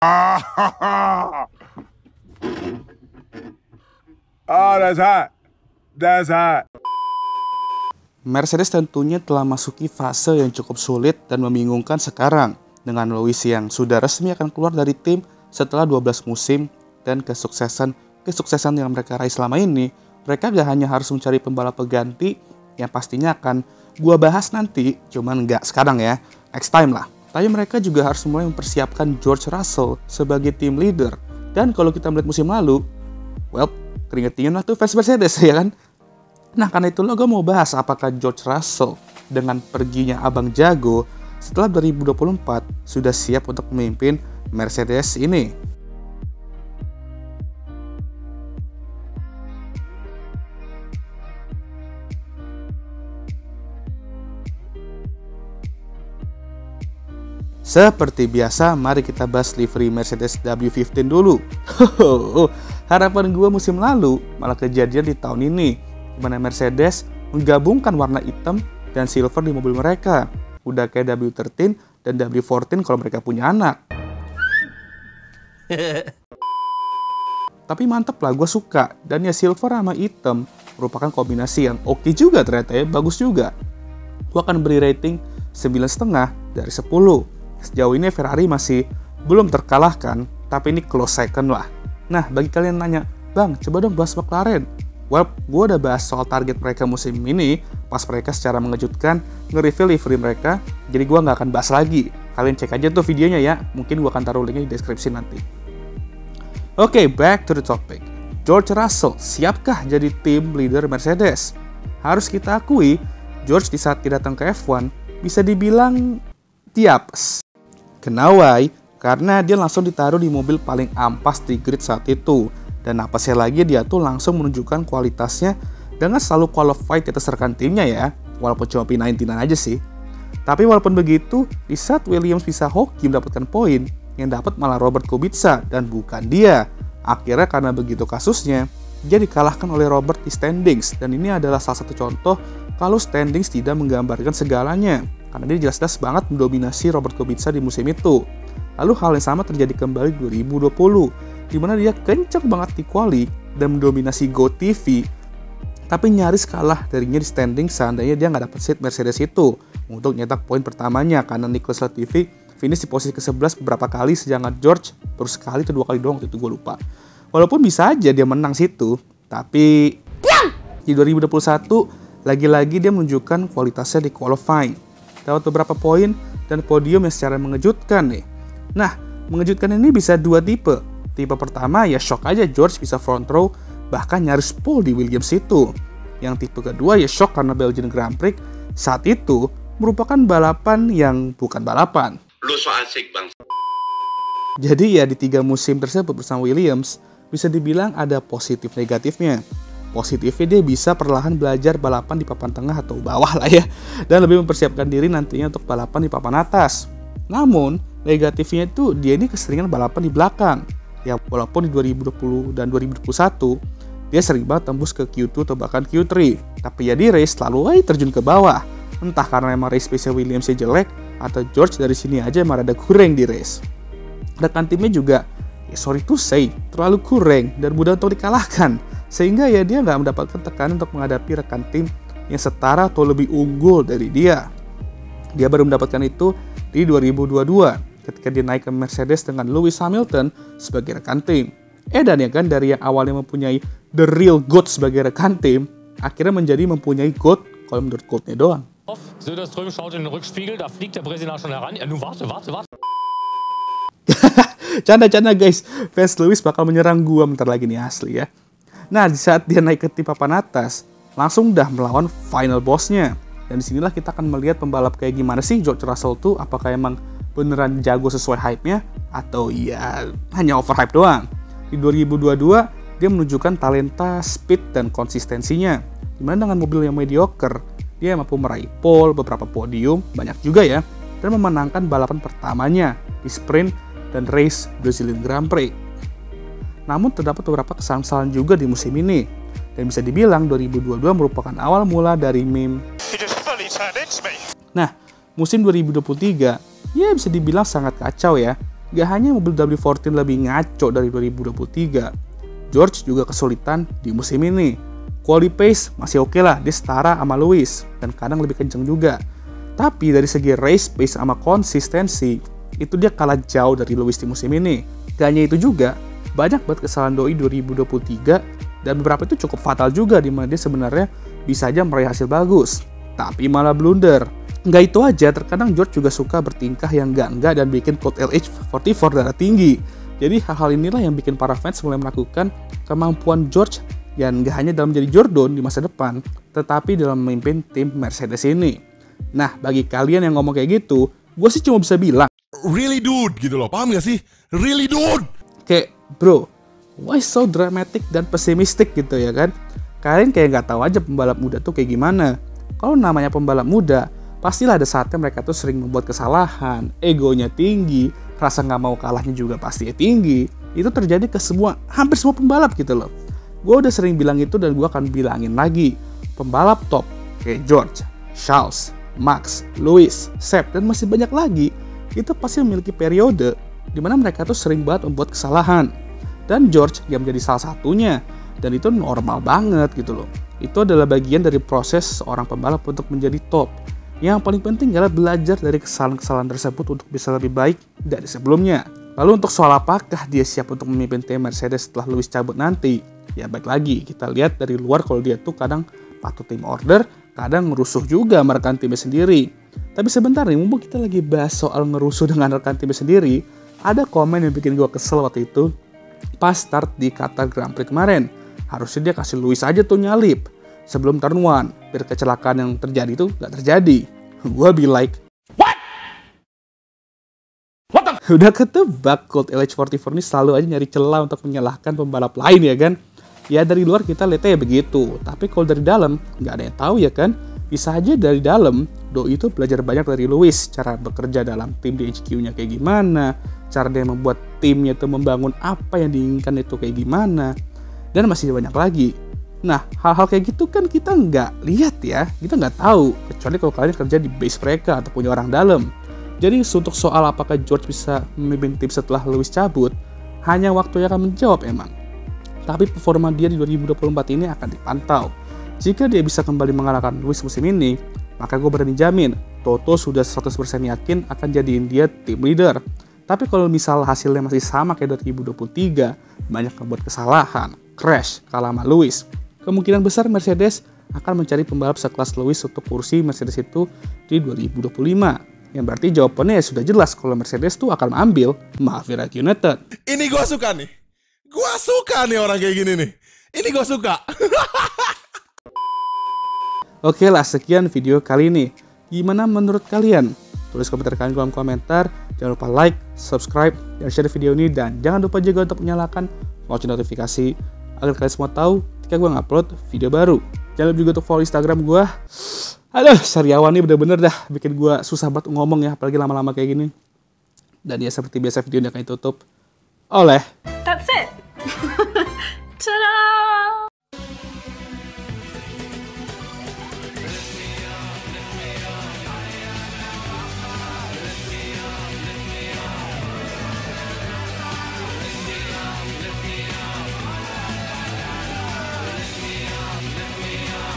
Oh, that's hot. That's hot. Mercedes tentunya telah masuki fase yang cukup sulit dan membingungkan sekarang, dengan Lewis yang sudah resmi akan keluar dari tim setelah 12 musim, dan kesuksesan yang mereka raih selama ini. Mereka gak hanya harus mencari pembalap pengganti yang pastinya akan gua bahas nanti, cuman nggak sekarang ya, next time lah. Tapi mereka juga harus mulai mempersiapkan George Russell sebagai team leader. Dan kalau kita melihat musim lalu, well, keringet dingin lah tuh fans Mercedes ya kan. Nah karena itulah gue mau bahas apakah George Russell dengan perginya Abang Jago setelah 2024 sudah siap untuk memimpin Mercedes ini. Seperti biasa, mari kita bahas livery Mercedes W15 dulu. Harapan gue musim lalu malah kejadian di tahun ini, di mana Mercedes menggabungkan warna hitam dan silver di mobil mereka. Udah kayak W13 dan W14 kalau mereka punya anak. Tapi mantep lah, gue suka. Dan ya silver sama hitam merupakan kombinasi yang oke juga ternyata ya, bagus juga. Gue akan beri rating 9,5 dari 10. Sejauh ini Ferrari masih belum terkalahkan, tapi ini close second lah. Nah, bagi kalian yang nanya, Bang, coba dong bahas McLaren. Well, gue udah bahas soal target mereka musim ini, pas mereka secara mengejutkan nge-reveal livery mereka, jadi gue nggak akan bahas lagi. Kalian cek aja tuh videonya ya, mungkin gue akan taruh linknya di deskripsi nanti. Oke, back to the topic. George Russell, siapkah jadi tim leader Mercedes? Harus kita akui, George di saat dia datang ke F1, bisa dibilang tiapes. Kenapa? Karena dia langsung ditaruh di mobil paling ampas di grid saat itu. Dan apasnya lagi dia tuh langsung menunjukkan kualitasnya dengan selalu qualified di atas rekan timnya ya. Walaupun cuma P19 aja sih. Tapi walaupun begitu, di saat Williams bisa hoki mendapatkan poin, yang dapat malah Robert Kubica dan bukan dia. Akhirnya karena begitu kasusnya, dia dikalahkan oleh Robert di standings. Dan ini adalah salah satu contoh kalau standings tidak menggambarkan segalanya. Karena dia jelas-jelas banget mendominasi Robert Kubica di musim itu. Lalu hal yang sama terjadi kembali 2020, di mana dia kenceng banget di quali dan mendominasi GoTV, tapi nyaris kalah darinya di standing seandainya dia nggak dapat seat Mercedes itu untuk nyetak poin pertamanya, karena Nicholas Latifi finish di posisi ke-11 beberapa kali, sedangkan George baru sekali atau 2 kali doang, itu gue lupa. Walaupun bisa aja dia menang situ, tapi di 2021 lagi-lagi dia menunjukkan kualitasnya di qualifying. Dapat beberapa poin dan podium yang secara mengejutkan nih. Nah, mengejutkan ini bisa dua tipe. Tipe pertama ya shock aja George bisa front row, bahkan nyaris pole di Williams itu. Yang tipe kedua ya shock karena Belgian Grand Prix saat itu merupakan balapan yang bukan balapan. Lu so asik bang. Jadi ya di 3 musim tersebut bersama Williams, bisa dibilang ada positif negatifnya. Positifnya dia bisa perlahan belajar balapan di papan tengah atau bawah lah ya, dan lebih mempersiapkan diri nantinya untuk balapan di papan atas. Namun, negatifnya itu dia ini keseringan balapan di belakang. Ya walaupun di 2020 dan 2021, dia sering banget tembus ke Q2 atau bahkan Q3. Tapi ya di race selalu terjun ke bawah. Entah karena emang race pace Williamsnya jelek, atau George dari sini aja emang rada kurang di race. Rekan timnya juga, ya sorry to say, terlalu kurang dan mudah untuk dikalahkan. Sehingga ya dia nggak mendapatkan tekanan untuk menghadapi rekan tim yang setara atau lebih unggul dari dia. Dia baru mendapatkan itu di 2022 ketika dia naik ke Mercedes dengan Lewis Hamilton sebagai rekan tim. Dan ya kan dari yang awalnya mempunyai the real GOAT sebagai rekan tim, akhirnya menjadi mempunyai GOAT kalau menurut GOAT-nya doang. Söderström schaut in den Rückspiegel, da fliegt der Brasilianer schon heran. Ja, nun warte. Canda guys, fans Lewis bakal menyerang gua bentar lagi nih asli ya. Nah, di saat dia naik ke tim papan atas, langsung dah melawan final bossnya. Dan disinilah kita akan melihat pembalap kayak gimana sih George Russell tuh, apakah emang beneran jago sesuai hype-nya, atau ya hanya overhype doang. Di 2022, dia menunjukkan talenta, speed, dan konsistensinya. Dimana dengan mobil yang mediocre, dia mampu meraih pole, beberapa podium, banyak juga ya, dan memenangkan balapan pertamanya di sprint dan race Brazilian Grand Prix. Namun terdapat beberapa kesalahan juga di musim ini, dan bisa dibilang 2022 merupakan awal mula dari meme. Nah, musim 2023 ya bisa dibilang sangat kacau ya. Gak hanya mobil W14 lebih ngaco dari 2023, George juga kesulitan di musim ini. Quali pace masih oke lah, dia setara sama Lewis, dan kadang lebih kenceng juga. Tapi dari segi race pace sama konsistensi, itu dia kalah jauh dari Lewis di musim ini. Gak hanya itu juga, banyak banget kesalahan doi 2023, dan beberapa itu cukup fatal juga, dimana dia sebenarnya bisa aja meraih hasil bagus, tapi malah blunder. Nggak itu aja, terkadang George juga suka bertingkah yang enggak dan bikin code LH44 darah tinggi. Jadi hal-hal inilah yang bikin para fans mulai melakukan kemampuan George yang nggak hanya dalam menjadi Jordan di masa depan, tetapi dalam memimpin tim Mercedes ini. Nah, bagi kalian yang ngomong kayak gitu, gue sih cuma bisa bilang, Really dude gitu loh, paham gak sih? Really dude! kayak, bro, why so dramatic dan pesimistik gitu ya kan? Kalian kayak nggak tahu aja pembalap muda tuh kayak gimana. Kalau namanya pembalap muda, pastilah ada saatnya mereka tuh sering membuat kesalahan, egonya tinggi, rasa nggak mau kalahnya juga pasti tinggi. Itu terjadi ke hampir semua pembalap gitu loh. Gue udah sering bilang itu dan gue akan bilangin lagi. Pembalap top kayak George, Charles, Max, Lewis, Seb, dan masih banyak lagi, itu pasti memiliki periode di mana mereka tuh sering banget membuat kesalahan. Dan George yang menjadi salah satunya. Dan itu normal banget gitu loh. Itu adalah bagian dari proses seorang pembalap untuk menjadi top. Yang paling penting adalah belajar dari kesalahan-kesalahan tersebut untuk bisa lebih baik dari sebelumnya. Lalu untuk soal apakah dia siap untuk memimpin tim Mercedes setelah Lewis cabut nanti, ya baik lagi, kita lihat dari luar kalau dia tuh kadang patuh tim order, kadang ngerusuh juga sama rekan timnya sendiri. Tapi sebentar nih, mumpung kita lagi bahas soal ngerusuh dengan rekan timnya sendiri, ada komen yang bikin gue kesel waktu itu pas start di Qatar Grand Prix kemarin. Harusnya dia kasih Lewis aja tuh nyalip sebelum turn 1, biar kecelakaan yang terjadi itu gak terjadi. Gua be like, What? Udah ketebak Colt LH44 ini selalu aja nyari celah untuk menyalahkan pembalap lain ya kan. Ya dari luar kita lihatnya ya begitu, tapi kalau dari dalam gak ada yang tahu ya kan. Bisa aja dari dalam doi itu belajar banyak dari Lewis, cara bekerja dalam tim di HQ-nya kayak gimana, cara dia membuat timnya itu membangun apa yang diinginkan itu kayak gimana, dan masih banyak lagi. Nah, hal-hal kayak gitu kan kita nggak lihat ya, kita nggak tahu, kecuali kalau kalian kerja di base mereka atau punya orang dalam. Jadi untuk soal apakah George bisa memimpin tim setelah Lewis cabut, hanya waktu yang akan menjawab emang. Tapi performa dia di 2024 ini akan dipantau. Jika dia bisa kembali mengalahkan Lewis musim ini, maka gue berani jamin, Toto sudah 100% yakin akan jadiin dia tim leader. Tapi kalau misal hasilnya masih sama kayak 2023, banyak membuat kesalahan, crash, kalah sama Lewis, kemungkinan besar Mercedes akan mencari pembalap sekelas Lewis untuk kursi Mercedes itu di 2025. Yang berarti jawabannya ya sudah jelas kalau Mercedes tuh akan mengambil Maverick United. Ini gue suka nih. Gue suka nih orang kayak gini nih. Ini gue suka. Oke lah, sekian video kali ini. Gimana menurut kalian? Tulis komentar kalian di kolom komentar. Jangan lupa like, subscribe, dan share video ini. Dan jangan lupa juga untuk menyalakan lonceng notifikasi agar kalian semua tahu ketika gue ngupload video baru. Jangan lupa juga untuk follow Instagram gue. Aduh, Sariawan ini bener-bener dah bikin gue susah banget ngomong ya, apalagi lama-lama kayak gini. Dan ya seperti biasa video ini akan ditutup oleh That's it. Ta-da!